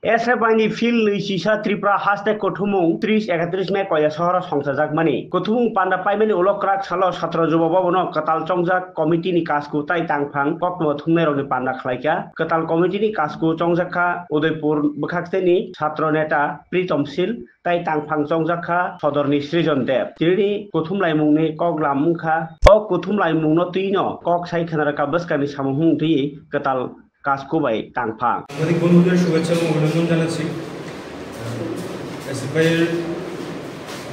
एसेबानि fill नैजिसा Tripura हास्ते कथुमुं 30-31 मे कया सहर संसारजाक मानि कथुमुं पान्डा पाइमेनि उलक्राक सालो छात्र जुब भवन कताल चंजाक कमिटिनि काजखौ ताइ तांफां कक्म थुंनायरनि पान्डा खलाइका कताल कमिटिनि काजखौ चंजाखा उदयपुर बखाक्तेनि छात्र नेता प्रीतम शील ताइ तांफां चंजाखा सदरनि सृजन देव तिनि कथुमलाइ मुंनि कक लामुंखा क कथुमलाइ मुंनो तुइनो कक साइखनारका बसकानि सामुहुं तुइ कताल কাজকোবাই টাংফাং সাংবাদিক বন্ধুদের শুভেচ্ছা এবং অভিনন্দন জানাচ্ছি। এসএফআইয়ের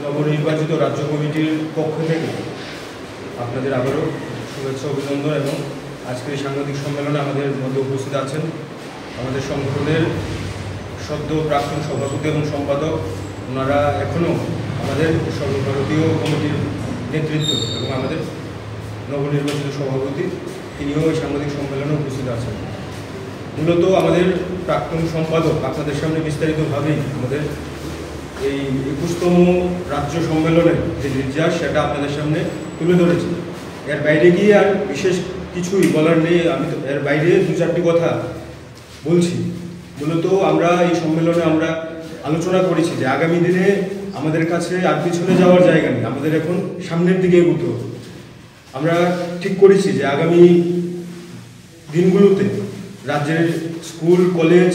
নবনির্বাচিত রাজ্য কমিটির পক্ষ থেকে আপনাদের আবারও শুভেচ্ছা অভিনন্দন এবং আজকের এই সাংবাদিক সম্মেলনে আমাদের মধ্যে উপস্থিত আছেন আমাদের সংগঠনের সদ্য প্রাক্তন সভাপতি এবং সম্পাদক। ওনারা এখনও আমাদের সর্বভারতীয় কমিটির নেতৃত্ব এবং আমাদের নবনির্বাচিত সভাপতি তিনিও এই সাংবাদিক সম্মেলনে উপস্থিত আছেন। মূলত আমাদের প্রাক্তন সম্পাদক আপনাদের সামনে বিস্তারিতভাবেই আমাদের এই 21তম রাজ্য সম্মেলনের যে নির্যাস সেটা আপনাদের সামনে তুলে ধরেছি। এর বাইরে গিয়ে আর বিশেষ কিছুই বলার নেই। আমি তো এর বাইরে দু চারটি কথা বলছি। মূলত আমরা এই সম্মেলনে আমরা আলোচনা করেছি যে আগামী দিনে আমাদের কাছে আর পিছনে যাওয়ার জায়গা নেই, আমাদের এখন সামনের দিকে এগোতে হবে। আমরা ঠিক করেছি যে আগামী দিনগুলোতে রাজ্যের স্কুল কলেজ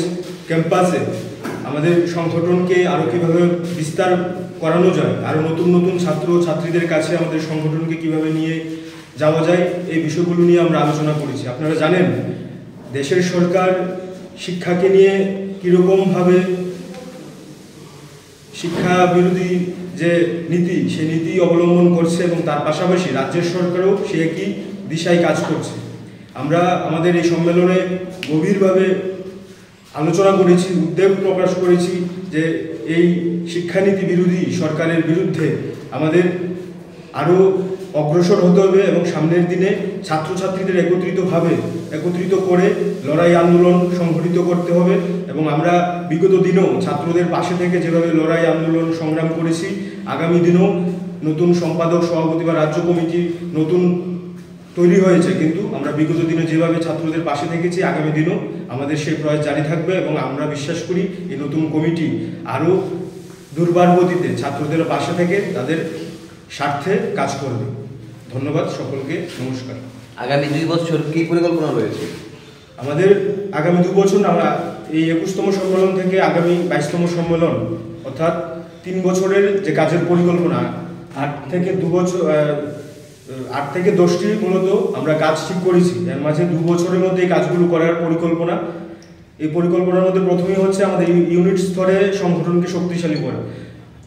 ক্যাম্পাসে আমাদের সংগঠনকে আরও কীভাবে বিস্তার করানো যায়, আরও নতুন নতুন ছাত্র ছাত্রীদের কাছে আমাদের সংগঠনকে কিভাবে নিয়ে যাওয়া যায়, এই বিষয়গুলো নিয়ে আমরা আলোচনা করেছি। আপনারা জানেন দেশের সরকার শিক্ষাকে নিয়ে কীরকমভাবে শিক্ষা বিরোধী যে নীতি সেই নীতি অবলম্বন করছে এবং তার পাশাপাশি রাজ্যের সরকারও সে একই দিশায় কাজ করছে। আমরা আমাদের এই সম্মেলনে গভীরভাবে আলোচনা করেছি, উদ্বেগ প্রকাশ করেছি যে এই শিক্ষানীতি বিরোধী সরকারের বিরুদ্ধে আমাদের আরও অগ্রসর হতে হবে এবং সামনের দিনে ছাত্রছাত্রীদের একত্রিত করে লড়াই আন্দোলন সংগঠিত করতে হবে। এবং আমরা বিগত দিনেও ছাত্রদের পাশে থেকে যেভাবে লড়াই আন্দোলন সংগ্রাম করেছি, আগামী দিনেও নতুন সম্পাদক সভাপতি বা রাজ্য কমিটি নতুন তৈরি হয়েছে, কিন্তু আমরা বিগত দিনে যেভাবে ছাত্রদের পাশে থেকেছি আগামী দিনও আমাদের সেই প্রয়াস জারি থাকবে এবং আমরা বিশ্বাস করি এই নতুন কমিটি আরও দুর্বার গতিতে ছাত্রদের পাশে থেকে তাদের স্বার্থে কাজ করবে। ধন্যবাদ সকলকে, নমস্কার। আগামী 2 বছর কি পরিকল্পনা রয়েছে আমাদের? আগামী 2 বছর আমরা এই 21তম সম্মেলন থেকে আগামী 22তম সম্মেলন অর্থাৎ 3 বছরের যে কাজের পরিকল্পনা, 8 থেকে 10টি মূলত আমরা কাজ ঠিক করেছি। এর মাঝে 2 বছরের মধ্যে এই কাজগুলো করার পরিকল্পনা। এই পরিকল্পনার মধ্যে প্রথমেই হচ্ছে আমাদের ইউনিট স্তরে সংগঠনকে শক্তিশালী করা,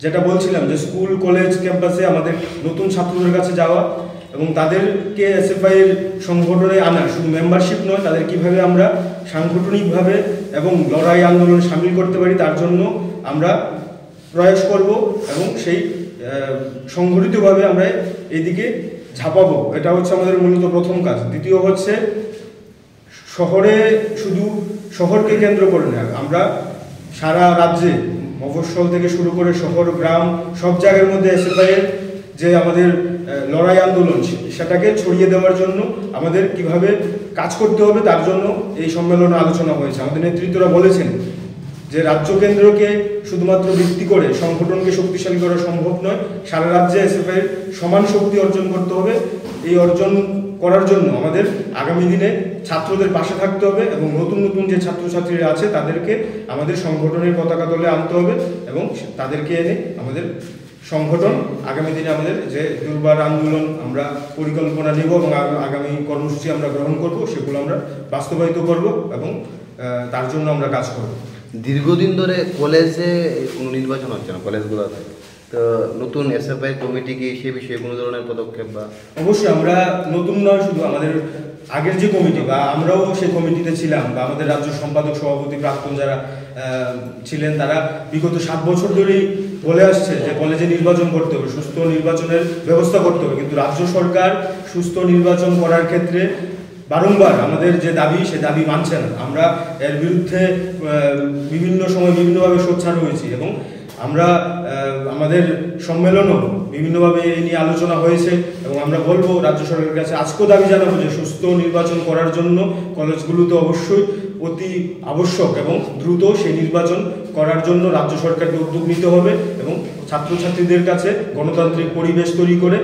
যেটা বলছিলাম যে স্কুল কলেজ ক্যাম্পাসে আমাদের নতুন ছাত্রদের কাছে যাওয়া এবং তাদেরকে এসএফআইয়ের সংগঠনে আনা, শুধু মেম্বারশিপ নয়, তাদের কিভাবে আমরা সাংগঠনিকভাবে এবং লড়াই আন্দোলনে সামিল করতে পারি তার জন্য আমরা প্রয়াস করব এবং সেই সংগঠিতভাবে আমরা এইদিকে ঝাঁপাবো। এটা হচ্ছে আমাদের মূলত প্রথম কাজ। দ্বিতীয় হচ্ছে শহরে, শুধু শহরকে কেন্দ্র করে না, আমরা সারা রাজ্যে মফস্বল থেকে শুরু করে শহর গ্রাম সব জায়গার মধ্যে এসএফআইয়ের যে আমাদের লড়াই আন্দোলন সেটাকে ছড়িয়ে দেওয়ার জন্য আমাদের কিভাবে কাজ করতে হবে তার জন্য এই সম্মেলনে আলোচনা হয়েছে। আমাদের নেতৃত্বরা বলেছেন যে রাজ্য কেন্দ্রকে শুধুমাত্র ভিত্তি করে সংগঠনকে শক্তিশালী করা সম্ভব নয়, সারা রাজ্যে এসএফআইয়ের সমান শক্তি অর্জন করতে হবে। এই অর্জন করার জন্য আমাদের আগামী দিনে ছাত্রদের পাশে থাকতে হবে এবং নতুন নতুন যে ছাত্রছাত্রীরা আছে তাদেরকে আমাদের সংগঠনের পতাকা তলে আনতে হবে এবং তাদেরকে এনে আমাদের সংগঠন আগামী দিনে আমাদের যে দুর্বার আন্দোলন আমরা পরিকল্পনা নেব এবং আগামী কর্মসূচি আমরা গ্রহণ করব, সেগুলো আমরা বাস্তবায়িত করব এবং তার জন্য আমরা কাজ করব। দীর্ঘদিন ধরে কলেজে কোনো নির্বাচন হচ্ছে না কলেজগুলোতে, তো নতুন এসএফআই কমিটি কি সে বিষয়ে কোনো ধরনের পদক্ষেপ বা? অবশ্যই আমরা নতুন নয়, শুধু আমাদের আগের যে কমিটি বা আমরাও সেই কমিটিতে ছিলাম বা আমাদের রাজ্য সম্পাদক সভাপতি প্রাক্তন যারা ছিলেন তারা বিগত 7 বছর ধরেই বলে আসছে যে কলেজে নির্বাচন করতে হবে, সুস্থ নির্বাচনের ব্যবস্থা করতে হবে। কিন্তু রাজ্য সরকার সুস্থ নির্বাচন করার ক্ষেত্রে বারংবার আমাদের যে দাবি সে দাবি মানছে না। আমরা এর বিরুদ্ধে বিভিন্ন সময় বিভিন্নভাবে সোচ্চার হয়েছি এবং আমরা আমাদের সম্মেলনও বিভিন্নভাবে এই নিয়ে আলোচনা হয়েছে এবং আমরা বলবো রাজ্য সরকারের কাছে আজকেও দাবি জানাবো যে সুস্থ নির্বাচন করার জন্য কলেজগুলোতে অবশ্যই অতি আবশ্যক এবং দ্রুত সেই নির্বাচন করার জন্য রাজ্য সরকারকে উদ্যোগ নিতে হবে এবং ছাত্রছাত্রীদের কাছে গণতান্ত্রিক পরিবেশ তৈরি করে